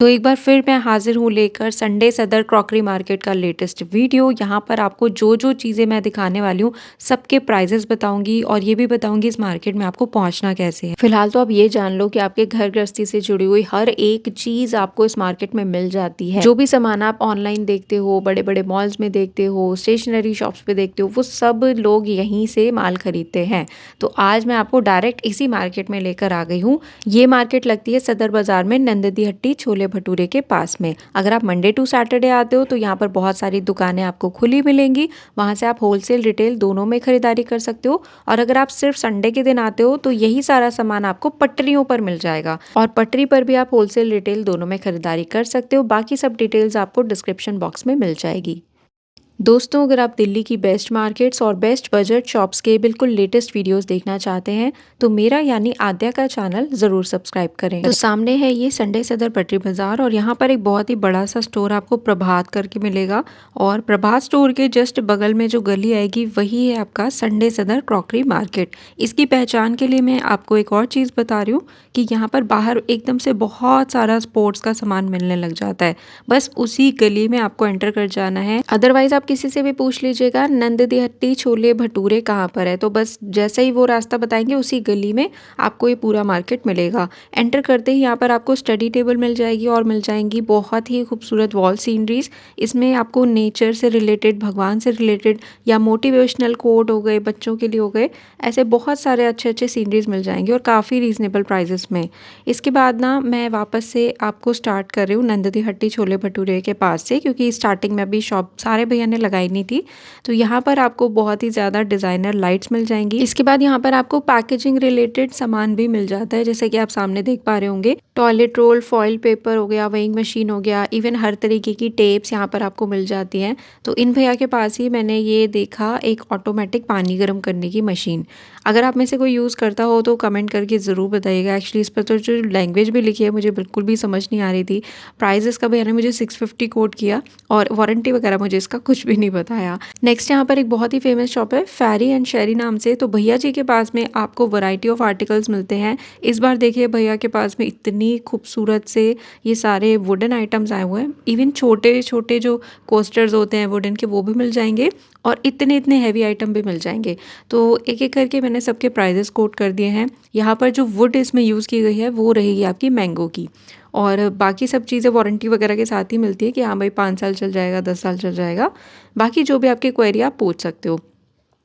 तो एक बार फिर मैं हाज़िर हूँ लेकर संडे सदर क्रॉकरी मार्केट का लेटेस्ट वीडियो। यहाँ पर आपको जो-जो चीज़ें मैं दिखाने वाली हूँ, सबके प्राइसेस बताऊँगी और ये भी बताऊँगी इस मार्केट में आपको पहुँचना कैसे है। फिलहाल तो आप ये जान लो कि आपके घर गृहस्थी से जुड़ी हुई हर एक चीज़ आपको इस मार्केट में मिल जाती है। जो भी सामान आप ऑनलाइन देखते हो, बड़े-बड़े मॉल्स में देखते हो, स्टेशनरी शॉप्स पे देखते हो, वो सब लोग यहीं से माल खरीदते हैं। तो आज मैं आपको डायरेक्ट इसी मार्केट में लेकर आ गई हूँ। ये मार्केट लगती है सदर बाज़ार में नंददी हट्टी छोले भटूरे के पास में। अगर आप मंडे टू सैटरडे आते हो तो यहाँ पर बहुत सारी दुकानें आपको खुली मिलेंगी। वहाँ से आप होलसेल रिटेल दोनों में खरीदारी कर सकते हो। और अगर आप सिर्फ संडे के दिन आते हो तो यही सारा सामान आपको पटरियों पर मिल जाएगा और पटरी पर भी आप होलसेल रिटेल दोनों में खरीदारी कर सकते हो। बाकी सब डिटेल्स आपको डिस्क्रिप्शन बॉक्स में मिल जाएगी। दोस्तों, अगर आप दिल्ली की बेस्ट मार्केट्स और बेस्ट बजट शॉप्स के बिल्कुल लेटेस्ट वीडियोस देखना चाहते हैं तो मेरा यानी आद्या का चैनल ज़रूर सब्सक्राइब करें। तो सामने है ये संडे सदर पटरी बाज़ार और यहाँ पर एक बहुत ही बड़ा सा स्टोर आपको प्रभात करके मिलेगा और प्रभात स्टोर के जस्ट बगल में जो गली आएगी वही है आपका संडे सदर क्रॉकरी मार्केट। इसकी पहचान के लिए मैं आपको एक और चीज़ बता रही हूँ कि यहाँ पर बाहर एकदम से बहुत सारा स्पोर्ट्स का सामान मिलने लग जाता है। बस उसी गली में आपको एंटर कर जाना है। अदरवाइज आप किसी से भी पूछ लीजिएगा नंददी हट्टी छोले भटूरे कहाँ पर है, तो बस जैसे ही वो रास्ता बताएंगे उसी गली में आपको ये पूरा मार्केट मिलेगा। एंटर करते ही यहाँ पर आपको स्टडी टेबल मिल जाएगी और मिल जाएंगी बहुत ही खूबसूरत वॉल सीनरीज। इसमें आपको नेचर से रिलेटेड, भगवान से रिलेटेड या मोटिवेशनल कोट हो गए, बच्चों के लिए हो गए, ऐसे बहुत सारे अच्छे अच्छे सीनरीज मिल जाएंगे और काफ़ी रीजनेबल प्राइजेस में। इसके बाद ना मैं वापस से आपको स्टार्ट कर रही हूँ नंददी हट्टी छोले भटूरे के पास से, क्योंकि स्टार्टिंग में अभी शॉप सारे भैया ने लगाई नहीं थी। तो यहाँ पर आपको बहुत ही ज़्यादा डिज़ाइनर लाइट्स मिल जाएंगी। इसके बाद यहाँ पर आपको पैकेजिंग रिलेटेड सामान भी मिल जाता है, जैसे कि आप सामने देख पा रहे होंगे। टॉयलेट रोल, फॉइल पेपर हो गया, वेइंग मशीन हो गया, इवन हर तरीके की टेप्स यहाँ पर आपको मिल जाती हैं। तो इन भैया के पास ही मैंने ये देखा एक ऑटोमेटिक पानी गर्म करने की मशीन। अगर आप में से कोई यूज़ करता हो तो कमेंट करके ज़रूर बताइएगा। एक्चुअली इस पर तो जो लैंग्वेज भी लिखी है मुझे बिल्कुल भी समझ नहीं आ रही थी। प्राइस इसका भैया ने मुझे 650 कोट किया और वारंटी वगैरह मुझे इसका कुछ भी नहीं बताया। नेक्स्ट यहाँ पर एक बहुत ही फेमस शॉप है फेरी एंड शेरी नाम से। तो भैया जी के पास में आपको वैरायटी ऑफ आर्टिकल्स मिलते हैं। इस बार देखिए भैया के पास में इतनी खूबसूरत से ये सारे वुडन आइटम्स आए हुए हैं। इवन छोटे छोटे जो कोस्टर्स होते हैं वुडन के, वो भी मिल जाएंगे और इतने इतने हैवी आइटम भी मिल जाएंगे। तो एक एक करके मैंने सबके प्राइजेस कोट कर दिए हैं। यहाँ पर जो वुड इसमें यूज़ की गई है वो रहेगी आपकी मैंगो की, और बाकी सब चीज़ें वारंटी वगैरह के साथ ही मिलती है कि हाँ भाई 5 साल चल जाएगा, 10 साल चल जाएगा। बाकी जो भी आपकी क्वेरी आप पूछ सकते हो।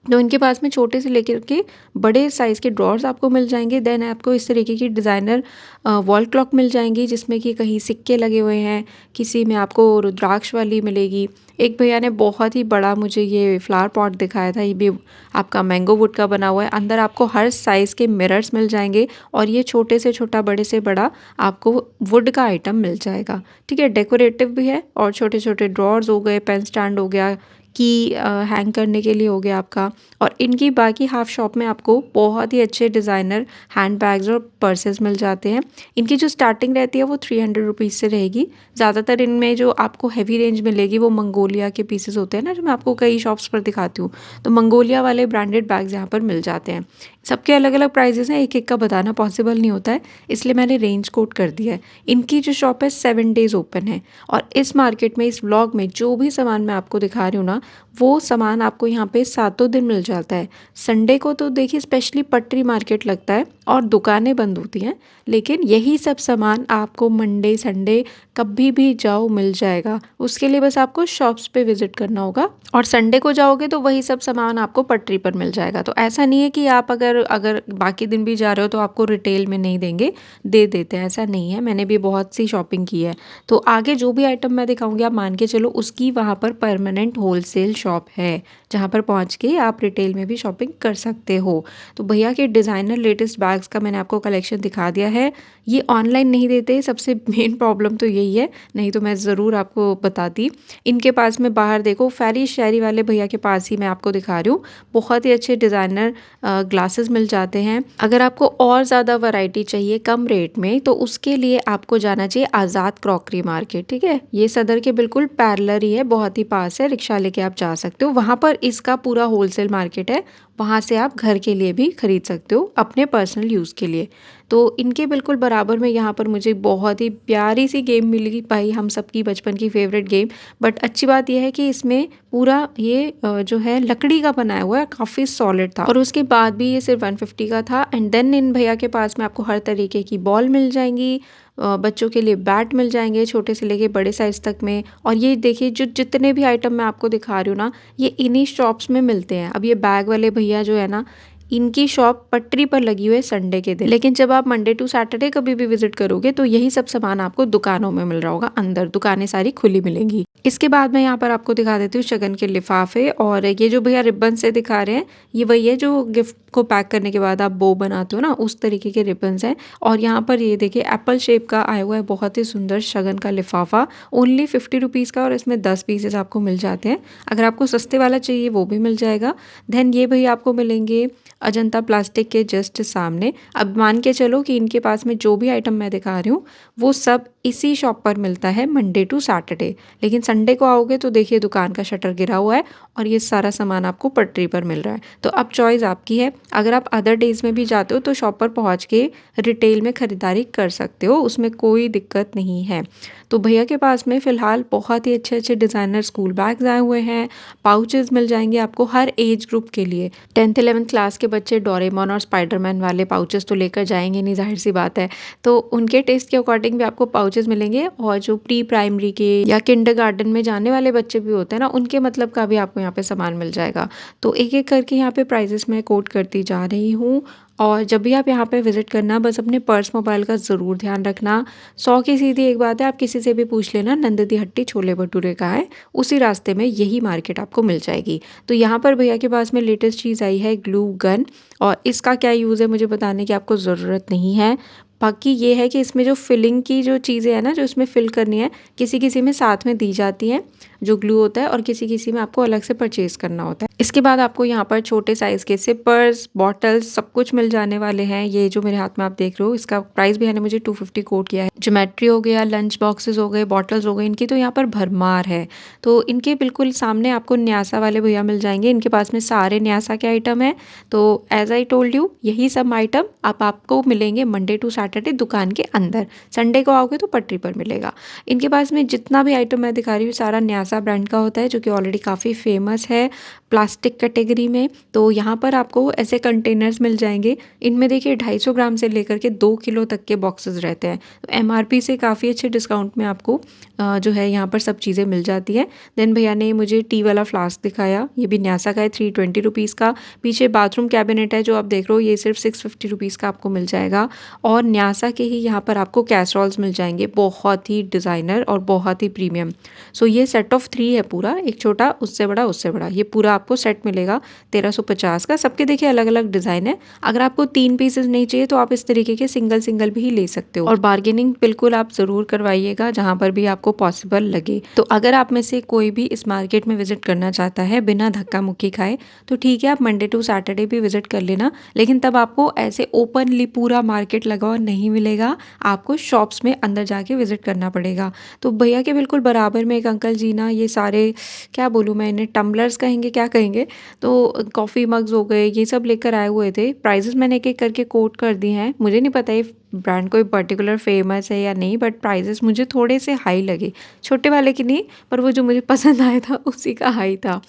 तो इनके पास में छोटे से लेकर के बड़े साइज़ के ड्रॉर्स आपको मिल जाएंगे। देन आपको इस तरीके की डिज़ाइनर वॉल क्लॉक मिल जाएंगी जिसमें कि कहीं सिक्के लगे हुए हैं, किसी में आपको रुद्राक्ष वाली मिलेगी। एक भैया ने बहुत ही बड़ा मुझे ये फ्लावर पॉट दिखाया था, ये भी आपका मैंगो वुड का बना हुआ है। अंदर आपको हर साइज़ के मिरर्स मिल जाएंगे और ये छोटे से छोटा, बड़े से बड़ा आपको वुड का आइटम मिल जाएगा। ठीक है, डेकोरेटिव भी है और छोटे छोटे ड्रॉर्स हो गए, पेन स्टैंड हो गया, की हैंग करने के लिए हो गया आपका। और इनकी बाकी हाफ शॉप में आपको बहुत ही अच्छे डिज़ाइनर हैंड बैग्स और पर्सेस मिल जाते हैं। इनकी जो स्टार्टिंग रहती है वो 300 रुपीज़ से रहेगी। ज़्यादातर इनमें जो आपको हैवी रेंज मिलेगी वो मंगोलिया के पीसेस होते हैं ना, जो मैं आपको कई शॉप्स पर दिखाती हूँ। तो मंगोलिया वाले ब्रांडेड बैग्स यहाँ पर मिल जाते हैं। सबके अलग अलग प्राइजेस हैं, एक एक का बताना पॉसिबल नहीं होता है, इसलिए मैंने रेंज कोट कर दिया है। इनकी जो शॉप है 7 डेज़ ओपन है और इस मार्केट में, इस व्लॉग में जो भी सामान मैं आपको दिखा रही हूँ ना, वो सामान आपको यहाँ पे सातों दिन मिल जाता है। संडे को तो देखिए स्पेशली पटरी मार्केट लगता है और दुकानें बंद होती हैं, लेकिन यही सब सामान आपको मंडे संडे कभी भी जाओ मिल जाएगा। उसके लिए बस आपको शॉप्स पे विजिट करना होगा और संडे को जाओगे तो वही सब सामान आपको पटरी पर मिल जाएगा। तो ऐसा नहीं है कि आप अगर बाकी दिन भी जा रहे हो तो आपको रिटेल में नहीं देंगे, दे देते हैं, ऐसा नहीं है। मैंने भी बहुत सी शॉपिंग की है। तो आगे जो भी आइटम मैं दिखाऊंगी आप मान के चलो उसकी वहाँ पर परमानेंट होलसेल शॉप है, जहाँ पर पहुँच के आप रिटेल में भी शॉपिंग कर सकते हो। तो भैया के डिज़ाइनर लेटेस्ट बैग्स का मैंने आपको कलेक्शन दिखा दिया है। ये ऑनलाइन नहीं देते, सबसे मेन प्रॉब्लम तो यही है, नहीं तो मैं ज़रूर आपको बताती। इनके पास में बाहर देखो फेरी शेरी वाले भैया के पास ही मैं आपको दिखा रही हूँ, बहुत ही अच्छे डिज़ाइनर ग्लासेस मिल जाते हैं। अगर आपको और ज़्यादा वैरायटी चाहिए कम रेट में तो उसके लिए आपको जाना चाहिए आज़ाद क्रॉकरी मार्केट। ठीक है, ये सदर के बिल्कुल पैरेलल ही है, बहुत ही पास है, रिक्शा लेके आप जा सकते हो। वहाँ पर इसका पूरा होलसेल मार्केट है, वहाँ से आप घर के लिए भी खरीद सकते हो अपने पर्सनल यूज़ के लिए। तो इनके बिल्कुल बराबर में यहाँ पर मुझे बहुत ही प्यारी सी गेम मिली, भाई हम सबकी बचपन की फेवरेट गेम। बट अच्छी बात यह है कि इसमें पूरा ये जो है लकड़ी का बनाया हुआ है, काफ़ी सॉलिड था और उसके बाद भी ये सिर्फ 150 का था। एंड देन इन भैया के पास में आपको हर तरीके की बॉल मिल जाएंगी, बच्चों के लिए बैट मिल जाएंगे छोटे से लेके बड़े साइज़ तक में। और ये देखिए जो जितने भी आइटम मैं आपको दिखा रही हूँ ना, ये इन्हीं शॉप्स में मिलते हैं। अब ये बैग वाले भैया जो है ना, इनकी शॉप पटरी पर लगी हुई है संडे के दिन, लेकिन जब आप मंडे टू सैटरडे कभी भी विजिट करोगे तो यही सब सामान आपको दुकानों में मिल रहा होगा, अंदर दुकानें सारी खुली मिलेंगी। इसके बाद मैं यहाँ पर आपको दिखा देती हूँ शगन के लिफाफे। और ये जो भैया रिबन से दिखा रहे हैं, ये वही है जो गिफ्ट को पैक करने के बाद आप बो बनाते हो ना, उस तरीके के रिबन्स हैं। और यहाँ पर ये देखिए एप्पल शेप का आया हुआ है, बहुत ही सुंदर शगन का लिफाफा, ओनली 50 रुपीज़ का, और इसमें 10 पीसेस आपको मिल जाते हैं। अगर आपको सस्ते वाला चाहिए वो भी मिल जाएगा। देन ये भैया आपको मिलेंगे अजंता प्लास्टिक के जस्ट सामने। अब मान के चलो कि इनके पास में जो भी आइटम मैं दिखा रही हूँ वो सब इसी शॉप पर मिलता है मंडे टू सैटरडे, लेकिन संडे को आओगे तो देखिए दुकान का शटर गिरा हुआ है और ये सारा सामान आपको पटरी पर मिल रहा है। तो अब चॉइस आपकी है, अगर आप अदर डेज में भी जाते हो तो शॉप पर पहुँच के रिटेल में ख़रीदारी कर सकते हो, उसमें कोई दिक्कत नहीं है। तो भैया के पास में फ़िलहाल बहुत ही अच्छे अच्छे डिज़ाइनर स्कूल बैग्स आए हुए हैं, पाउचेस मिल जाएंगे आपको हर एज ग्रुप के लिए। 10th 11th क्लास के बच्चे डोरेमोन और स्पाइडरमैन वाले पाउचेस तो लेकर जाएंगे नहीं, जाहिर सी बात है, तो उनके टेस्ट के अकॉर्डिंग भी आपको पाउचेस मिलेंगे। और जो प्री प्राइमरी के या किंडरगार्टन में जाने वाले बच्चे भी होते हैं ना, उनके मतलब का भी आपको यहाँ पे सामान मिल जाएगा। तो एक एक करके यहाँ पे प्राइजेस मैं कोट करती जा रही हूँ। और जब भी आप यहाँ पे विज़िट करना, बस अपने पर्स मोबाइल का ज़रूर ध्यान रखना। 100 की सीधी एक बात है, आप किसी से भी पूछ लेना नंदती हट्टी छोले भटूरे का है, उसी रास्ते में यही मार्केट आपको मिल जाएगी। तो यहाँ पर भैया के पास में लेटेस्ट चीज़ आई है ग्लू गन, और इसका क्या यूज़ है मुझे बताने की आपको ज़रूरत नहीं है। बाकी ये है कि इसमें जो फिलिंग की जो चीज़ें हैं ना, जो इसमें फिल करनी है, किसी किसी में साथ में दी जाती हैं जो ग्लू होता है, और किसी किसी में आपको अलग से परचेज़ करना होता है। इसके बाद आपको यहाँ पर छोटे साइज़ के सिपर्स, बॉटल्स सब कुछ मिल जाने वाले हैं। ये जो मेरे हाथ में आप देख रहे हो, इसका प्राइस भी है मुझे 250 कोट किया है। ज्योमेट्री हो गया, लंच बॉक्सेस हो गए, बॉटल्स हो गए, इनकी तो यहाँ पर भरमार है। तो इनके बिल्कुल सामने आपको न्यासा वाले भैया मिल जाएंगे, इनके पास में सारे न्यासा के आइटम हैं। तो एज आई टोल्ड यू, यही सब आइटम आपको मिलेंगे मंडे टू सैटरडे दुकान के अंदर। संडे को आओगे तो पटरी पर मिलेगा। इनके पास में जितना भी आइटम मैं दिखा रही हूँ सारा न्यासा ब्रांड का होता है, जो कि ऑलरेडी काफ़ी फेमस है प्लास्टिक कैटेगरी में। तो यहाँ पर आपको ऐसे कंटेनर्स मिल जाएंगे, इनमें देखिए 250 ग्राम से लेकर के 2 किलो तक के बॉक्सेस रहते हैं। तो एमआरपी से काफ़ी अच्छे डिस्काउंट में आपको जो है यहाँ पर सब चीज़ें मिल जाती हैं। देन भैया ने मुझे टी वाला फ्लास्क दिखाया, ये भी न्यासा का है, 320 रुपीज़ का। पीछे बाथरूम कैबिनेट है जो आप देख रहे हो, ये सिर्फ 650 रुपीज़ का आपको मिल जाएगा। और न्यासा के ही यहाँ पर आपको कैसरॉल्स मिल जाएंगे, बहुत ही डिज़ाइनर और बहुत ही प्रीमियम। सो ये सेट ऑफ 3 है पूरा, एक छोटा, उससे बड़ा, उससे बड़ा, ये पूरा आपको सेट मिलेगा 1350 का। सबके देखिए अलग अलग डिज़ाइन है। अगर आपको 3 पीसेस नहीं चाहिए तो आप इस तरीके के सिंगल सिंगल भी ले सकते हो। और बार्गेनिंग बिल्कुल आप ज़रूर करवाइएगा जहाँ पर भी आपको पॉसिबल लगे। तो अगर आप में से कोई भी इस मार्केट में विजिट करना चाहता है बिना धक्का मुक्की खाए, तो ठीक है, आप मंडे टू सैटरडे भी विजिट कर लेना, लेकिन तब आपको ऐसे ओपनली पूरा मार्केट लगा हुआ नहीं मिलेगा, आपको शॉप्स में अंदर जाके विजिट करना पड़ेगा। तो भैया के बिल्कुल बराबर में एक अंकल जी ना, ये सारे क्या बोलूँ मैं इन्हें, टम्बलर्स कहेंगे क्या कहेंगे, तो कॉफ़ी मग्स हो गए, ये सब लेकर आए हुए थे। प्राइजेस मैंने एक एक करके कोट कर दिए हैं। मुझे नहीं पता ये ब्रांड कोई पर्टिकुलर फेमस है या नहीं, बट प्राइजेस मुझे थोड़े से हाई लगे, छोटे वाले की नहीं, पर वो जो मुझे पसंद आया था उसी का हाई था।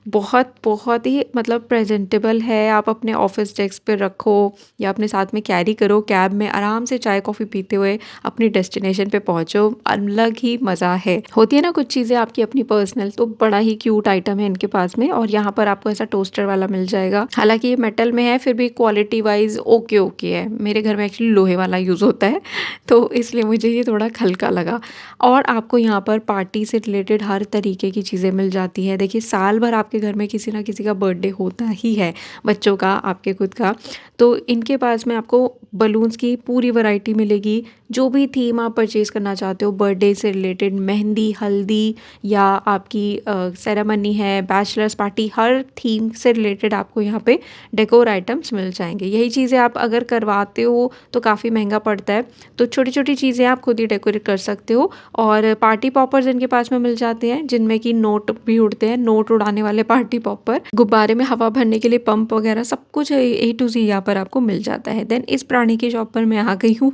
बहुत बहुत ही मतलब प्रेजेंटेबल है, आप अपने ऑफिस डेस्क पे रखो या अपने साथ में कैरी करो, कैब में आराम से चाय कॉफ़ी पीते हुए अपनी डेस्टिनेशन पे पहुंचो, अलग ही मज़ा है। होती है ना कुछ चीज़ें आपकी अपनी पर्सनल, तो बड़ा ही क्यूट आइटम है इनके पास में। और यहाँ पर आपको ऐसा टोस्टर वाला मिल जाएगा, हालांकि ये मेटल में है, फिर भी क्वालिटी वाइज ओके ओके है। मेरे घर में एक्चुअली लोहे वाला यूज़ होता है, तो इसलिए मुझे ये थोड़ा हल्का लगा। और आपको यहाँ पर पार्टी से रिलेटेड हर तरीके की चीज़ें मिल जाती हैं। देखिए साल भर आपके घर में किसी ना किसी का बर्थडे होता ही है, बच्चों का, आपके खुद का, तो इनके पास में आपको बलून्स की पूरी वैरायटी मिलेगी। जो भी थीम आप परचेज़ करना चाहते हो, बर्थडे से रिलेटेड, मेहंदी, हल्दी या आपकी सेरेमनी है, बैचलर्स पार्टी, हर थीम से रिलेटेड आपको यहाँ पे डेकोर आइटम्स मिल जाएँगे। यही चीज़ें आप अगर करवाते हो तो काफ़ी महँगा पड़ता है, तो छोटी-छोटी चीज़ें आप खुद ही डेकोरेट कर सकते हो। और पार्टी पॉपर्स इनके पास में मिल जाते हैं, जिनमें कि नोट भी उड़ते हैं, नोट उड़ाने वाले पार्टी पॉपर, गुब्बारे में हवा भरने के लिए पंप वगैरह सब कुछ ए टू ज़ेड यहाँ पर आपको मिल जाता है। देन इस प्राणी की शॉप पर मैं आ गई हूँ।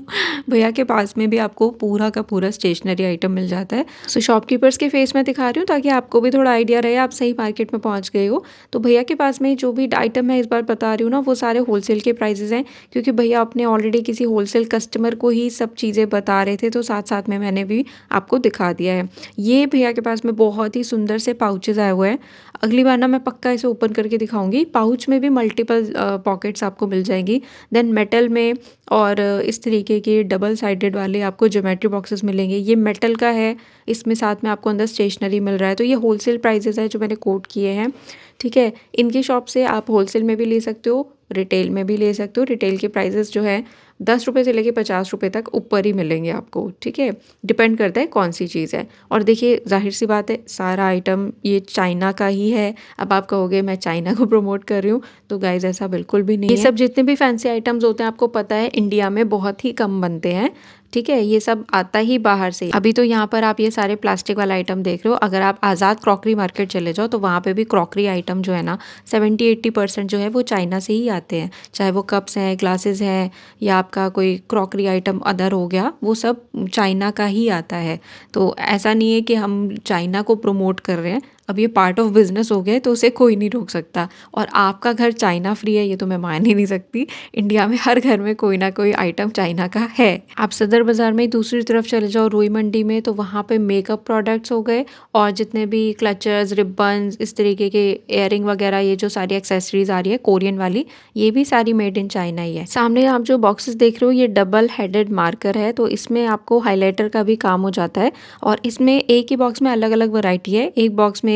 भैया के पास में भी आपको पूरा का पूरा स्टेशनरी आइटम मिल जाता है। सो शॉपकीपर्स के फेस में दिखा रही हूँ ताकि आपको भी थोड़ा आइडिया रहे, आप सही मार्केट में पहुँच गए हो। तो भैया के पास में जो भी आइटम मैं इस बार बता रही हूँ ना, वो सारे होलसेल के प्राइसेस हैं, क्योंकि भैया अपने ऑलरेडी किसी होलसेल कस्टमर को ही सब चीज़ें बता रहे थे, तो साथ साथ में मैंने भी आपको दिखा दिया है। ये भैया के पास में बहुत ही सुंदर से पाउचेस आए हुए हैं। अगली बार ना मैं पक्का इसे ओपन करके दिखाऊंगी। पाउच में भी मल्टीपल पॉकेट्स आपको मिल जाएंगी। देन मेटल में और इस तरीके के डबल साइडेड वाले आपको ज्योमेट्री बॉक्सेस मिलेंगे। ये मेटल का है, इसमें साथ में आपको अंदर स्टेशनरी मिल रहा है। तो ये होलसेल प्राइजेस है जो मैंने कोट किए हैं, ठीक है। इनकी शॉप से आप होलसेल में भी ले सकते हो, रिटेल में भी ले सकते हो। रिटेल के प्राइजेस जो है 10 रुपये से लेके 50 रुपये तक ऊपर ही मिलेंगे आपको, ठीक है। डिपेंड करता है कौन सी चीज़ है। और देखिए जाहिर सी बात है, सारा आइटम ये चाइना का ही है। अब आप कहोगे मैं चाइना को प्रमोट कर रही हूँ, तो गाइज ऐसा बिल्कुल भी नहीं है। ये सब जितने भी फैंसी आइटम्स होते हैं, आपको पता है इंडिया में बहुत ही कम बनते हैं, ठीक है। ये सब आता ही बाहर से। अभी तो यहाँ पर आप ये सारे प्लास्टिक वाला आइटम देख रहे हो। अगर आप आज़ाद क्रॉकरी मार्केट चले जाओ तो वहाँ पे भी क्रॉकरी आइटम जो है ना 70-80% जो है वो चाइना से ही आते हैं। चाहे वो कप्स हैं, ग्लासेस हैं, या आपका कोई क्रॉकरी आइटम अदर हो गया, वो सब चाइना का ही आता है। तो ऐसा नहीं है कि हम चाइना को प्रमोट कर रहे हैं। अब ये पार्ट ऑफ बिजनेस हो गया, तो उसे कोई नहीं रोक सकता। और आपका घर चाइना फ्री है ये तो मैं मान ही नहीं सकती। इंडिया में हर घर में कोई ना कोई आइटम चाइना का है। आप सदर बाज़ार में दूसरी तरफ चले जाओ, रुई मंडी में, तो वहाँ पे मेकअप प्रोडक्ट्स हो गए, और जितने भी क्लचर्स, रिबन्स, इस तरीके के इयरिंग वगैरह, ये जो सारी एक्सेसरीज आ रही है कोरियन वाली, ये भी सारी मेड इन चाइना ही है। सामने आप जो बॉक्सेस देख रहे हो, ये डबल हेडेड मार्कर है, तो इसमें आपको हाईलाइटर का भी काम हो जाता है। और इसमें एक ही बॉक्स में अलग अलग वैरायटी है। एक बॉक्स में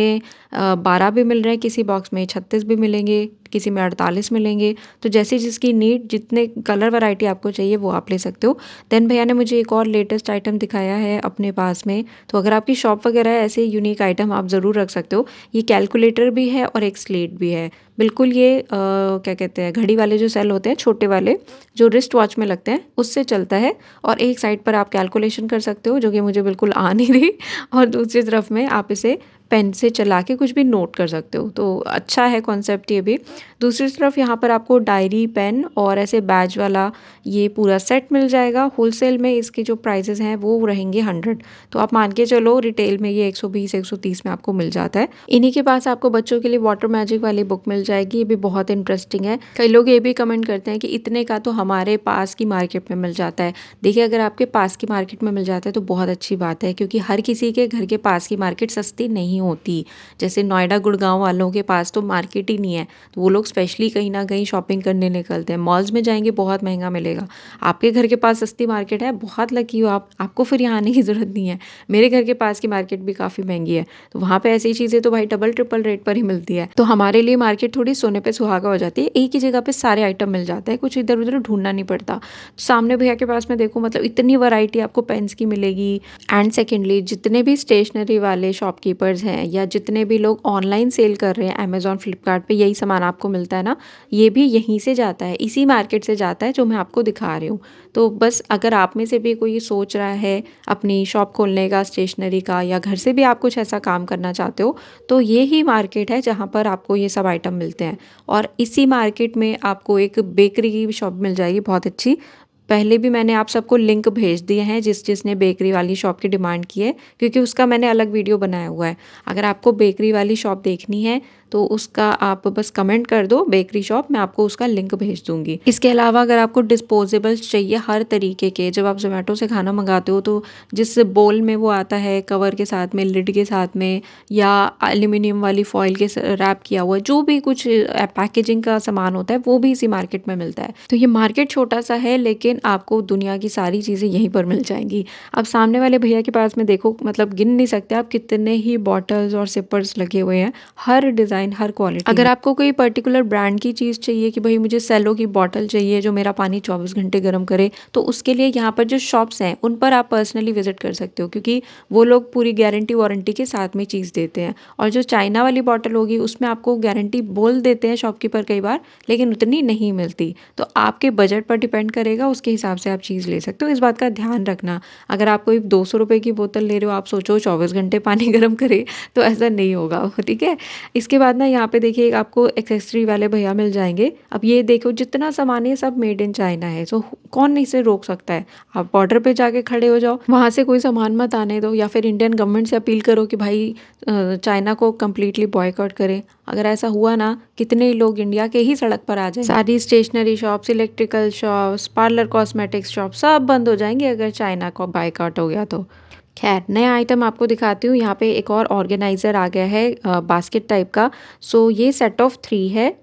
12 भी मिल रहे हैं, किसी बॉक्स में 36 भी मिलेंगे, किसी में 48 मिलेंगे। तो जैसे जिसकी नीड, जितने कलर वैरायटी आपको चाहिए वो आप ले सकते हो। देन भैया ने मुझे एक और लेटेस्ट आइटम दिखाया है अपने पास में। तो अगर आपकी शॉप वगैरह है, ऐसे यूनिक आइटम आप ज़रूर रख सकते हो। ये कैलकुलेटर भी है और एक स्लेट भी है। बिल्कुल ये क्या कहते हैं, घड़ी वाले जो सेल होते हैं छोटे वाले, जो रिस्ट वॉच में लगते हैं, उससे चलता है। और एक साइड पर आप कैलकुलेशन कर सकते हो, जो कि मुझे बिल्कुल आ नहीं रही, और दूसरी तरफ में आप इसे पेन से चला के कुछ भी नोट कर सकते हो। तो अच्छा है कॉन्सेप्ट ये भी। दूसरी तरफ यहाँ पर आपको डायरी, पेन और ऐसे बैज वाला ये पूरा सेट मिल जाएगा। होलसेल में इसके जो प्राइसेस हैं वो रहेंगे 100। तो आप मान के चलो रिटेल में ये 120-130 में आपको मिल जाता है। इन्हीं के पास आपको बच्चों के लिए वाटर मैजिक वाली बुक मिल जाएगी। ये भी बहुत इंटरेस्टिंग है। कई लोग ये भी कमेंट करते हैं कि इतने का तो हमारे पास की मार्केट में मिल जाता है। देखिए, अगर आपके पास की मार्केट में मिल जाता है तो बहुत अच्छी बात है, क्योंकि हर किसी के घर के पास की मार्केट सस्ती नहीं होती। जैसे नोएडा, गुड़गांव वालों के पास तो मार्केट ही नहीं है, तो वो लोग स्पेशली कहीं ना कहीं शॉपिंग करने निकलते हैं। मॉल्स में जाएंगे बहुत महंगा मिलेगा। आपके घर के पास सस्ती मार्केट है, बहुत लकी हो आप, आपको फिर यहाँ आने की ज़रूरत नहीं है। मेरे घर के पास की मार्केट भी काफ़ी महंगी है, तो वहाँ पे ऐसी चीज़ें तो भाई डबल ट्रिपल रेट पर ही मिलती है। तो हमारे लिए मार्केट थोड़ी सोने पे सुहागा हो जाती है। एक ही जगह पे सारे आइटम मिल जाते हैं, कुछ इधर उधर ढूंढना नहीं पड़ता। सामने भैया के पास में देखो, मतलब इतनी वैरायटी आपको पेन्स की मिलेगी। एंड सेकेंडली, जितने भी स्टेशनरी वाले शॉपकीपर्स हैं या जितने भी लोग ऑनलाइन सेल कर रहे हैं अमेजॉन, फ्लिपकार्ट पे, यही सामान आपको मिलता है ना, ये भी यहीं से जाता है, इसी मार्केट से जाता है जो मैं आपको दिखा रही हूँ। तो बस अगर आप में से भी कोई सोच रहा है अपनी शॉप खोलने का, स्टेशनरी का, या घर से भी आप कुछ ऐसा काम करना चाहते हो, तो ये ही मार्केट है जहाँ पर आपको ये सब आइटम मिलते हैं। और इसी मार्केट में आपको एक बेकरी की शॉप मिल जाएगी बहुत अच्छी। पहले भी मैंने आप सबको लिंक भेज दिए हैं जिसने बेकरी वाली शॉप की डिमांड की है, क्योंकि उसका मैंने अलग वीडियो बनाया हुआ है। अगर आपको बेकरी वाली शॉप देखनी है तो उसका आप बस कमेंट कर दो बेकरी शॉप, मैं आपको उसका लिंक भेज दूंगी। इसके अलावा अगर आपको डिस्पोजेबल्स चाहिए हर तरीके के, जब आप जोमेटो से खाना मंगाते हो तो जिस बोल में वो आता है कवर के साथ में, लिड के साथ में, या एल्यूमिनियम वाली फॉइल के रैप किया हुआ, जो भी कुछ पैकेजिंग का सामान होता है वो भी इसी मार्केट में मिलता है। तो ये मार्केट छोटा सा है, लेकिन आपको दुनिया की सारी चीज़ें यहीं पर मिल जाएंगी। अब सामने वाले भैया के पास में देखो, मतलब गिन नहीं सकते आप कितने ही बॉटल्स और सिपर्स लगे हुए हैं। हर डिज़ाइन डिज़ाइन, हर क्वालिटी। अगर आपको कोई पर्टिकुलर ब्रांड की चीज़ चाहिए कि भाई मुझे सेलो की बॉटल चाहिए जो मेरा पानी 24 घंटे गर्म करे, तो उसके लिए यहाँ पर जो शॉप्स हैं उन पर आप पर्सनली विजिट कर सकते हो, क्योंकि वो लोग पूरी गारंटी वारंटी के साथ में चीज़ देते हैं। और जो चाइना वाली बॉटल होगी उसमें आपको गारंटी बोल देते हैं शॉपकीपर कई बार, लेकिन उतनी नहीं मिलती। तो आपके बजट पर डिपेंड करेगा, उसके हिसाब से आप चीज़ ले सकते हो। इस बात का ध्यान रखना, अगर आप कोई 200 रुपये की बोतल ले रहे हो, आप सोचो 24 घंटे पानी गर्म करे, तो ऐसा नहीं होगा, ठीक है। इसके बाद ना यहाँ पे देखिए आपको एक्सेसरी वाले भैया मिल जाएंगे। अब ये देखो जितना सामान है सब मेड इन चाइना है, तो कौन इसे रोक सकता है। आप बॉर्डर पे जाके खड़े हो जाओ, वहाँ से कोई सामान मत आने दो, या फिर इंडियन गवर्नमेंट से अपील करो कि भाई चाइना को कम्प्लीटली बॉयकॉट करें। अगर ऐसा हुआ ना, कितने ही लोग इंडिया के ही सड़क पर आ जाए। सारी stationery shops, electrical shops, parlour, cosmetics shop सब बंद हो जाएंगे अगर चाइना को बायकॉट हो गया तो। खैर, नया आइटम आपको दिखाती हूँ। यहाँ पे एक और ऑर्गेनाइज़र आ गया है बास्केट टाइप का। सो ये सेट ऑफ 3 है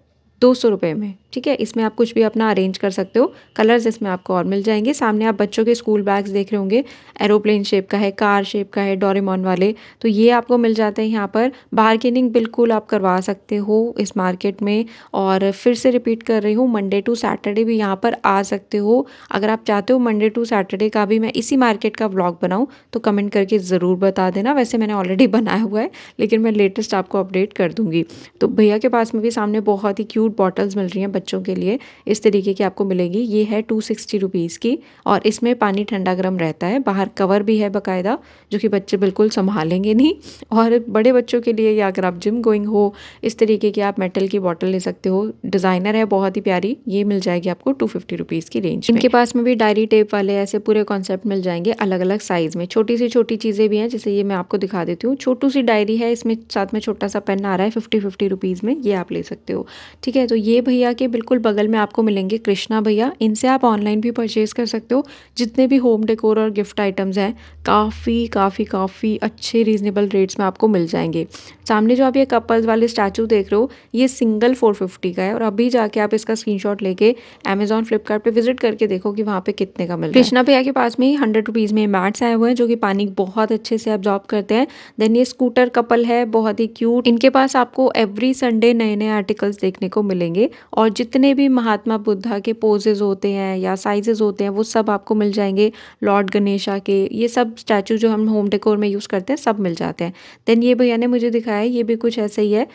200 रुपये में, ठीक है। इसमें आप कुछ भी अपना अरेंज कर सकते हो। कलर्स इसमें आपको और मिल जाएंगे। सामने आप बच्चों के स्कूल बैग्स देख रहे होंगे, एरोप्लेन शेप का है, कार शेप का है, डोरेमोन वाले, तो ये आपको मिल जाते हैं यहाँ पर। बार्गेनिंग बिल्कुल आप करवा सकते हो इस मार्केट में। और फिर से रिपीट कर रही हूँ, मंडे टू सैटरडे भी यहाँ पर आ सकते हो। अगर आप चाहते हो मंडे टू सैटरडे का भी मैं इसी मार्केट का व्लॉग बनाऊँ, तो कमेंट करके ज़रूर बता देना। वैसे मैंने ऑलरेडी बनाया हुआ है, लेकिन मैं लेटेस्ट आपको अपडेट कर दूँगी। तो भैया के पास में भी सामने बहुत ही क्यूट बॉटल्स मिल रही हैं बच्चों के लिए, इस तरीके की आपको मिलेगी। ये है 260 रुपीज़ की, और इसमें पानी ठंडा गर्म रहता है। बाहर कवर भी है बाकायदा, जो कि बच्चे बिल्कुल संभालेंगे नहीं। और बड़े बच्चों के लिए, या अगर आप जिम गोइंग हो, इस तरीके की आप मेटल की बॉटल ले सकते हो। डिज़ाइनर है, बहुत ही प्यारी। ये मिल जाएगी आपको 250 रुपीज़ की रेंज में। इनके पास में भी डायरी टेप वाले ऐसे पूरे कॉन्सेप्ट मिल जाएंगे, अलग अलग साइज़ में। छोटी से छोटी चीज़ें भी हैं, जैसे ये मैं आपको दिखा देती हूँ। छोटू सी डायरी है, इसमें साथ में छोटा सा पेन आ रहा है, 50 रुपीज़ में। ये आप ले सकते हो, ठीक है। तो ये भैया के बिल्कुल बगल में आपको मिलेंगे कृष्णा भैया। इनसे आप ऑनलाइन भी परचेज़ कर सकते हो। जितने भी होम डेकोर और गिफ्ट आइटम्स हैं, काफ़ी अच्छे रीज़नेबल रेट्स में आपको मिल जाएंगे। सामने जो आप ये कपल्स वाले स्टैचू देख रहे हो, ये सिंगल 450 का है। और अभी जाके आप इसका स्क्रीनशॉट लेके अमेजॉन, फ्लिपकार्ट पे विजिट करके देखो कि वहाँ पे कितने का मिल रहा है। कृष्णा भैया के पास में ही 100 रुपीज़ में मैट्स आए हुए हैं, जो कि पानी बहुत अच्छे से एब्जॉर्ब करते हैं। देन ये स्कूटर कपल है, बहुत ही क्यूट। इनके पास आपको एवरी संडे नए नए आर्टिकल्स देखने को मिलेंगे, और जितने भी महात्मा बुद्धा के पोजेज होते हैं या साइजेस होते हैं, वो सब आपको मिल जाएंगे। लॉर्ड गणेशा के ये सब स्टैचू जो हम होम डेकोर में यूज़ करते हैं, सब मिल जाते हैं। देन ये भैया ने मुझे दिखाया, ये भी कुछ ऐसे ही है।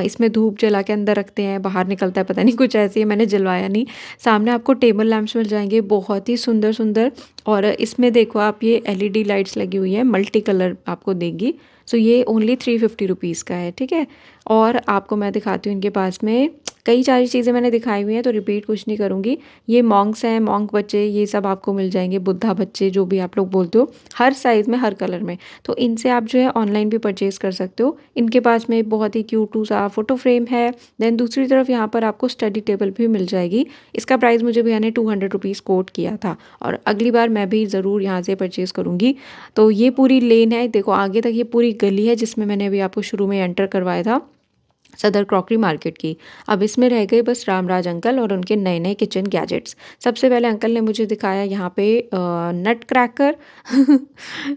इसमें धूप जला के अंदर रखते हैं, बाहर निकलता है, पता नहीं, कुछ ऐसे ही है, मैंने जलवाया नहीं। सामने आपको टेबल लैंप्स मिल जाएंगे, बहुत ही सुंदर सुंदर। और इसमें देखो आप, ये LED लाइट्स लगी हुई है, मल्टी कलर आपको देगी। सो ये ओनली 350 रुपीज़ का है, ठीक है। और आपको मैं दिखाती हूँ, इनके पास में कई सारी चीज़ें मैंने दिखाई हुई हैं, तो रिपीट कुछ नहीं करूँगी। ये मॉन्क्स हैं, मॉन्क बच्चे, ये सब आपको मिल जाएंगे। बुद्धा बच्चे, जो भी आप लोग बोलते हो, हर साइज़ में, हर कलर में। तो इनसे आप जो है ऑनलाइन भी परचेज़ कर सकते हो। इनके पास में बहुत ही क्यूट सा फोटो फ्रेम है। देन दूसरी तरफ यहाँ पर आपको स्टडी टेबल भी मिल जाएगी। इसका प्राइस मुझे भैया ने 200 रुपीज़ कोट किया था, और अगली बार मैं भी ज़रूर यहाँ से परचेज़ करूँगी। तो ये पूरी लेन है, देखो आगे तक ये पूरी गली है, जिसमें मैंने अभी आपको शुरू में एंटर करवाया था, सदर क्रॉकरी मार्केट की। अब इसमें रह गए बस रामराज अंकल और उनके नए नए किचन गैजेट्स। सबसे पहले अंकल ने मुझे दिखाया यहाँ पे नट क्रैकर।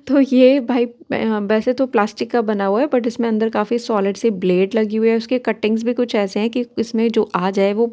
तो ये भाई वैसे तो प्लास्टिक का बना हुआ है, बट इसमें अंदर काफ़ी सॉलिड सी ब्लेड लगी हुई है। उसके कटिंग्स भी कुछ ऐसे हैं कि इसमें जो आ जाए वो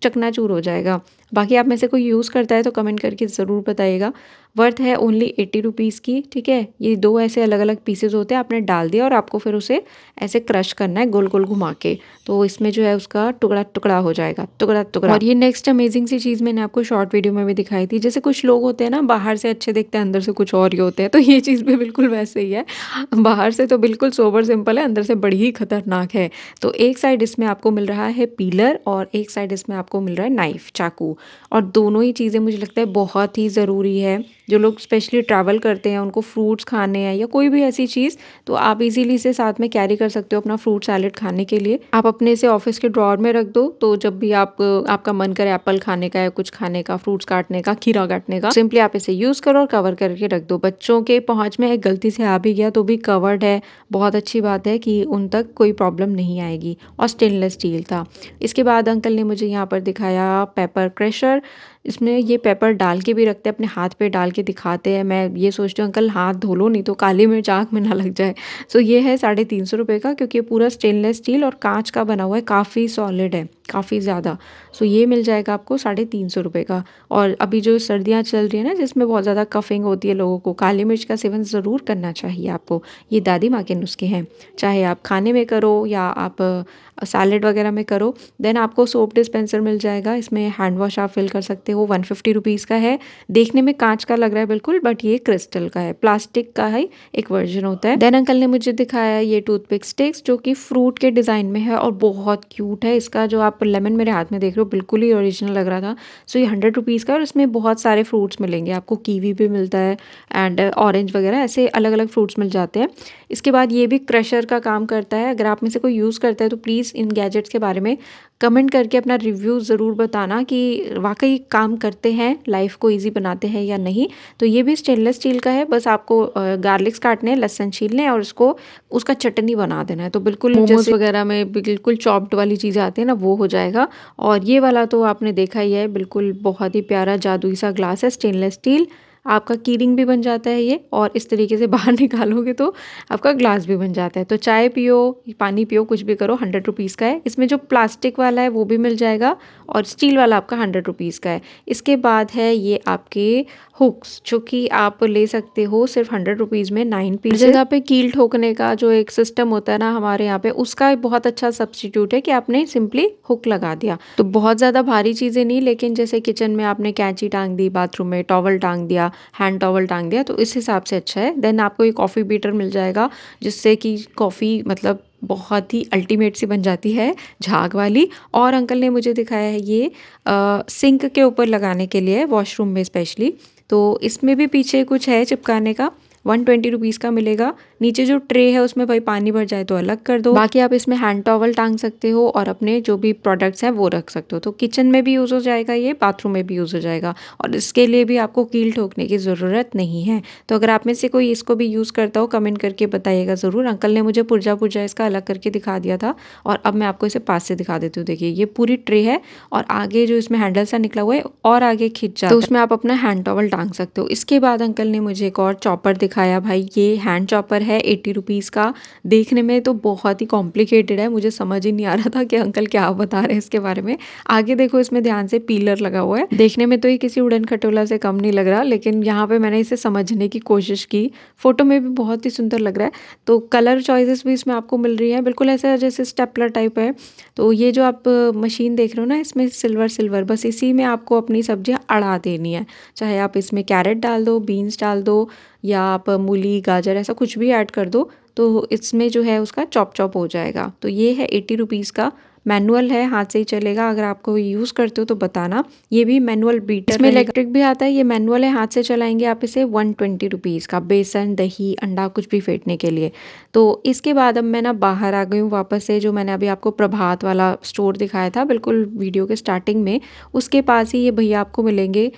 चकनाचूर हो जाएगा। बाकी आप में से कोई यूज़ करता है तो कमेंट करके ज़रूर बताइएगा। वर्थ है ओनली 80 रुपीज़ की, ठीक है। ये 2 ऐसे अलग अलग पीसेज होते हैं, आपने डाल दिया और आपको फिर उसे ऐसे क्रश करना है गोल गोल घुमा के, तो इसमें जो है उसका टुकड़ा टुकड़ा हो जाएगा, टुकड़ा टुकड़ा। और ये नेक्स्ट अमेजिंग सी चीज़ मैंने आपको शॉर्ट वीडियो में भी दिखाई थी। जैसे कुछ लोग होते हैं ना, बाहर से अच्छे दिखते हैं, अंदर से कुछ और ही होते हैं, तो ये चीज़ भी बिल्कुल वैसे ही है। बाहर से तो बिल्कुल सोबर सिंपल है, अंदर से बड़ी ही खतरनाक है। तो एक साइड इसमें आपको मिल रहा है पीलर, और एक साइड इसमें आपको मिल रहा है नाइफ, चाकू। और दोनों ही चीज़ें मुझे लगता है बहुत ही ज़रूरी है। जो लोग स्पेशली ट्रैवल करते हैं, उनको फ्रूट्स खाने हैं या कोई भी ऐसी चीज़, तो आप इजीली इसे साथ में कैरी कर सकते हो अपना फ्रूट सैलेड खाने के लिए। आप अपने इसे ऑफिस के ड्रॉअर में रख दो, तो जब भी आपका मन करे एप्पल खाने का या कुछ खाने का, फ्रूट्स काटने का, खीरा काटने का, सिंपली आप इसे यूज़ करो और कवर करके रख दो। बच्चों के पहुँच में एक गलती से आ भी गया तो भी कवर्ड है, बहुत अच्छी बात है कि उन तक कोई प्रॉब्लम नहीं आएगी। और स्टेनलेस स्टील था। इसके बाद अंकल ने मुझे यहाँ पर दिखाया पेपर क्रशर। इसमें ये पेपर डाल के भी रखते हैं, अपने हाथ पे डाल के दिखाते हैं। मैं ये सोचती हूँ अंकल हाथ धो लो नहीं तो काली मिर्च आँख में ना लग जाए। सो ये है 350 रुपये का, क्योंकि ये पूरा स्टेनलेस स्टील और काँच का बना हुआ है, काफ़ी सॉलिड है, काफ़ी ज़्यादा। सो ये मिल जाएगा आपको 350 रुपये का। और अभी जो सर्दियाँ चल रही है ना, जिसमें बहुत ज़्यादा कफिंग होती है लोगों को, काली मिर्च का सेवन ज़रूर करना चाहिए आपको। ये दादी माँ के नुस्खे हैं, चाहे आप खाने में करो या आप सैलेड वगैरह में करो। देन आपको सोप डिस्पेंसर मिल जाएगा, इसमें हैंड वॉश आप फिल कर सकते हो। 150 रुपीज़ का है, देखने में कांच का लग रहा है बिल्कुल, बट ये क्रिस्टल का है, प्लास्टिक का है, एक वर्जन होता है। देन अंकल ने मुझे दिखाया ये टूथपिक स्टिक्स, जो कि फ्रूट के डिज़ाइन में है और बहुत क्यूट है। इसका जो आप लेमन मेरे हाथ में देख रहे हो बिल्कुल ही ओरिजिनल लग रहा था। सो ये 100 रुपीज़ का, और इसमें बहुत सारे फ्रूट्स मिलेंगे आपको, कीवी भी मिलता है एंड ऑरेंज वगैरह, ऐसे अलग अलग फ्रूट्स मिल जाते हैं। इसके बाद ये भी क्रशर का काम करता है। अगर आप में से कोई यूज़ करता है तो प्लीज़ इन गैजेट्स के बारे में कमेंट करके अपना रिव्यू ज़रूर बताना कि वाकई काम करते हैं, लाइफ को इजी बनाते हैं या नहीं। तो ये भी स्टेनलेस स्टील का है, बस आपको गार्लिक्स काटने हैं, लहसुन छीलने हैं और उसको उसका चटनी बना देना है। तो बिल्कुल मोमोज वगैरह में बिल्कुल चॉप्ड वाली चीज़ें आती है ना, वो हो जाएगा। और ये वाला तो आपने देखा ही है, बिल्कुल बहुत ही प्यारा जादुई सा ग्लास है, स्टेनलेस स्टील। आपका की रिंग भी बन जाता है ये, और इस तरीके से बाहर निकालोगे तो आपका ग्लास भी बन जाता है। तो चाय पियो, पानी पियो, कुछ भी करो, 100 रुपीज़ का है। इसमें जो प्लास्टिक वाला है वो भी मिल जाएगा, और स्टील वाला आपका 100 रुपीज़ का है। इसके बाद है ये आपके हुक्स, जो कि आप ले सकते हो सिर्फ 100 रुपीज़ में 9 पीस। जगह पे कील ठोकने का जो एक सिस्टम होता है ना हमारे यहाँ पे, उसका बहुत अच्छा सब्स्टिट्यूट है कि आपने सिंपली हुक लगा दिया। तो बहुत ज़्यादा भारी चीज़ें नहीं, लेकिन जैसे किचन में आपने कैंची टांग दी, बाथरूम में टॉवल टांग दिया, हैंड टॉवल टांग दिया, तो इस हिसाब से अच्छा है। देन आपको एक कॉफ़ी बीटर मिल जाएगा, जिससे कि कॉफ़ी मतलब बहुत ही अल्टीमेट सी बन जाती है, झाग वाली। और अंकल ने मुझे दिखाया है ये सिंक के ऊपर लगाने के लिए, वॉशरूम में स्पेशली। तो इसमें भी पीछे कुछ है चिपकाने का, 120 रुपीज़ का मिलेगा। नीचे जो ट्रे है उसमें भाई पानी भर जाए तो अलग कर दो, बाकी आप इसमें हैंड टॉवल टांग सकते हो और अपने जो भी प्रोडक्ट्स हैं वो रख सकते हो। तो किचन में भी यूज़ हो जाएगा ये, बाथरूम में भी यूज़ हो जाएगा, और इसके लिए भी आपको कील ठोकने की ज़रूरत नहीं है। तो अगर आप में से कोई इसको भी यूज़ करता हो, कमेंट करके बताइएगा ज़रूर। अंकल ने मुझे पुर्जा पुर्जा इसका अलग करके दिखा दिया था, और अब मैं आपको इसे पास से दिखा देती हूँ। देखिए ये पूरी ट्रे है, और आगे जो इसमें हैंडल सा निकला हुआ है और आगे खिंच जाता है, तो उसमें आप अपना हैंड टॉवल टांग सकते हो। इसके बाद अंकल ने मुझे एक और चॉपर दिखाया। भाई ये हैंड चॉपर है 80 रुपीज़ का। देखने में तो बहुत ही कॉम्प्लिकेटेड है, मुझे समझ ही नहीं आ रहा था कि अंकल क्या बता रहे हैं इसके बारे में। आगे देखो इसमें ध्यान से पीलर लगा हुआ है, देखने में तो ये किसी उड़न खटोला से कम नहीं लग रहा, लेकिन यहाँ पे मैंने इसे समझने की कोशिश की। फोटो में भी बहुत ही सुंदर लग रहा है। तो कलर चॉइसेस भी इसमें आपको मिल रही है, बिल्कुल ऐसा जैसे स्टेपलर टाइप है। तो ये जो आप मशीन देख रहे हो ना, इसमें सिल्वर सिल्वर, बस इसी में आपको अपनी सब्जियां अड़ा देनी है। चाहे आप इसमें कैरेट डाल दो, बीन्स डाल दो, या आप मूली गाजर ऐसा कुछ भी ऐड कर दो, तो इसमें जो है उसका चॉप चॉप हो जाएगा। तो ये है 80 रुपीज़ का। मैनुअल है, हाथ से ही चलेगा। अगर आपको यूज़ करते हो तो बताना। ये भी मैनुअल बीटर, इसमें इलेक्ट्रिक भी आता है। ये मैनुअल है, हाथ से चलाएंगे आप इसे। 120 रुपीज़ का, बेसन दही अंडा कुछ भी फेंटने के लिए। तो इसके बाद अब मैं ना बाहर आ गई हूँ वापस से, जो मैंने अभी आपको प्रभात वाला स्टोर दिखाया था बिल्कुल वीडियो के स्टार्टिंग में, उसके पास ही ये भैया आपको मिलेंगे,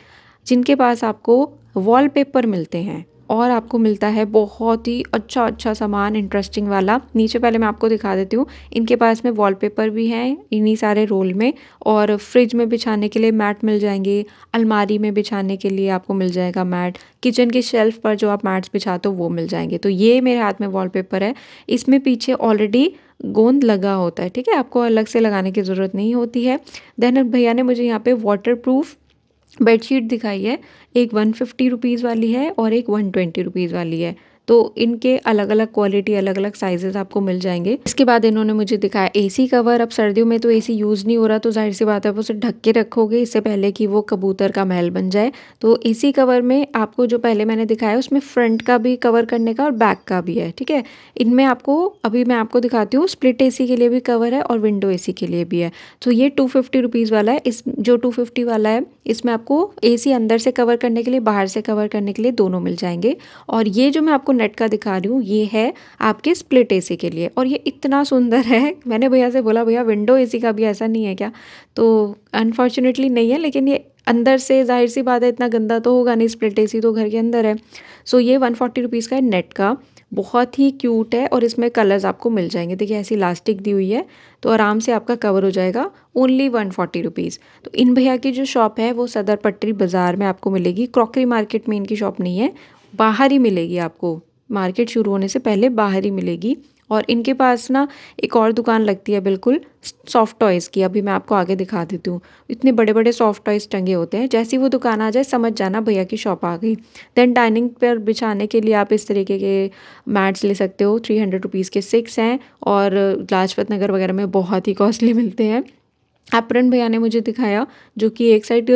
जिनके पास आपको वॉलपेपर मिलते हैं, और आपको मिलता है बहुत ही अच्छा अच्छा सामान, इंटरेस्टिंग वाला। नीचे पहले मैं आपको दिखा देती हूँ, इनके पास में वॉलपेपर भी हैं इन्हीं सारे रोल में, और फ्रिज में बिछाने के लिए मैट मिल जाएंगे, अलमारी में बिछाने के लिए आपको मिल जाएगा मैट, किचन की शेल्फ पर जो आप मैट्स बिछाते हो वो मिल जाएंगे। तो ये मेरे हाथ में वॉलपेपर है, इसमें पीछे ऑलरेडी गोंद लगा होता है, ठीक है, आपको अलग से लगाने की ज़रूरत नहीं होती है। देन भैया ने मुझे यहाँ पे वाटर प्रूफ बेडशीट दिखाई है, एक 150 रुपीज़ वाली है और एक 120 रुपीज़ वाली है। तो इनके अलग अलग क्वालिटी, अलग अलग साइजेस आपको मिल जाएंगे। इसके बाद इन्होंने मुझे दिखाया एसी कवर। अब सर्दियों में तो एसी यूज़ नहीं हो रहा, तो जाहिर सी बात है आप उसे ढक के रखोगे इससे पहले कि वो कबूतर का महल बन जाए। तो एसी कवर में आपको जो पहले मैंने दिखाया उसमें फ्रंट का भी कवर करने का और बैक का भी है, ठीक है। इनमें आपको अभी मैं आपको दिखाती हूँ, स्प्लिट एसी के लिए भी कवर है और विंडो एसी के लिए भी है। तो ये 250 रुपीज़ वाला है। इस जो 250 वाला है इसमें आपको एसी अंदर से कवर करने के लिए, बाहर से कवर करने के लिए दोनों मिल जाएंगे। और ये जो मैं आपको नेट का दिखा रही हूँ ये है आपके स्प्लिट एसी के लिए, और ये इतना सुंदर है। मैंने भैया से बोला भैया विंडो एसी का भी ऐसा नहीं है क्या, तो अनफॉर्चुनेटली नहीं है, लेकिन ये अंदर से जाहिर सी बात है इतना गंदा तो होगा नहीं, स्प्लिट एसी तो घर के अंदर है। सो ये 140 रुपीज़ का है नेट का। बहुत ही क्यूट है और इसमें कलर्स आपको मिल जाएंगे। देखिए ऐसी इलास्टिक दी हुई है तो आराम से आपका कवर हो जाएगा। Only 140 rupees. तो इन भैया की जो शॉप है वो सदर पट्टी बाज़ार में आपको मिलेगी, क्रॉकरी मार्केट में इनकी शॉप नहीं है, बाहर ही मिलेगी आपको। मार्केट शुरू होने से पहले बाहर ही मिलेगी। और इनके पास ना एक और दुकान लगती है बिल्कुल सॉफ्ट टॉयज़ की, अभी मैं आपको आगे दिखा देती हूँ। इतने बड़े बड़े सॉफ्ट टॉयज़ टंगे होते हैं, जैसी वो दुकान आ जाए समझ जाना भैया की शॉप आ गई। देन डाइनिंग पर बिछाने के लिए आप इस तरीके के मैट्स ले सकते हो। 300 रुपीज़ के 6 हैं और लाजपत नगर वगैरह में बहुत ही कॉस्टली मिलते हैं। एप्रन भैया ने मुझे दिखाया जो कि एक साइड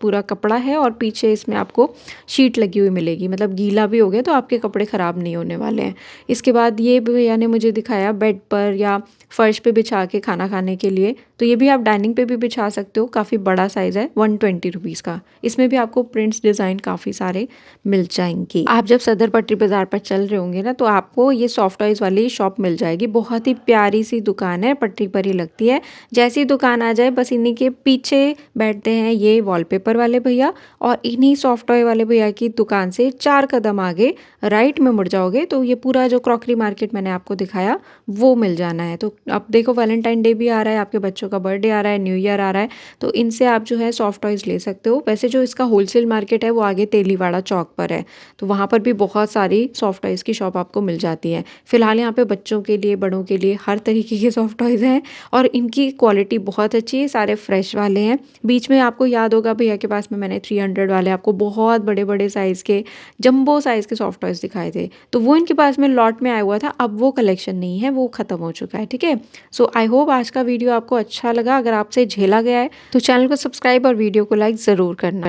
पूरा कपड़ा है और पीछे इसमें आपको शीट लगी हुई मिलेगी, मतलब गीला भी हो गया तो आपके कपड़े ख़राब नहीं होने वाले हैं। इसके बाद ये भैया ने मुझे दिखाया बेड पर या फ़र्श पे बिछा के खाना खाने के लिए, तो ये भी आप डाइनिंग पे भी बिछा सकते हो। काफ़ी बड़ा साइज़ है, 120 रुपीज़ का। इसमें भी आपको प्रिंट्स डिज़ाइन काफ़ी सारे मिल जाएंगे। आप जब सदर पट्टी बाज़ार पर चल रहे होंगे ना तो आपको ये सॉफ्ट टॉयज़ वाली शॉप मिल जाएगी। बहुत ही प्यारी सी दुकान है, पटरी पर ही लगती है। जैसी दुकान आ जाए बस इन्हीं के पीछे बैठते हैं ये वॉलपेपर वाले भैया, और इन्हीं सॉफ्ट टॉय वाले भैया की दुकान से 4 कदम आगे राइट में मुड़ जाओगे तो ये पूरा जो क्रॉकरी मार्केट मैंने आपको दिखाया वो मिल जाना है। तो अब देखो वैलेंटाइन डे भी आ रहा है, आपके बच्चों का बर्थडे आ रहा है, न्यू ईयर आ रहा है, तो इनसे आप जो है सॉफ्ट टॉयज़ ले सकते हो। वैसे जो इसका होलसेल मार्केट है वो आगे तेलीवाड़ा चौक पर है, तो वहाँ पर भी बहुत सारी सॉफ्ट टॉयज़ की शॉप आपको मिल जाती है। फिलहाल यहाँ पे बच्चों के लिए, बड़ों के लिए हर तरीके के सॉफ्ट टॉयज़ हैं और इनकी क्वालिटी बहुत अच्छी है, सारे फ्रेश वाले हैं। बीच में आपको याद होगा भैया के पास में मैंने 300 वाले आपको बहुत बड़े बड़े साइज़ के, जंबो साइज़ के सॉफ्ट टॉयज़ दिखाए थे, तो वो इनके पास में लॉट में आया हुआ था। अब वो कलेक्शन नहीं है, वो ख़त्म हो चुका है। ठीक है, सो आई होप आज का वीडियो आपको अच्छा लगा। अगर आपसे झेला गया है तो चैनल को सब्सक्राइब और वीडियो को लाइक ज़रूर करना।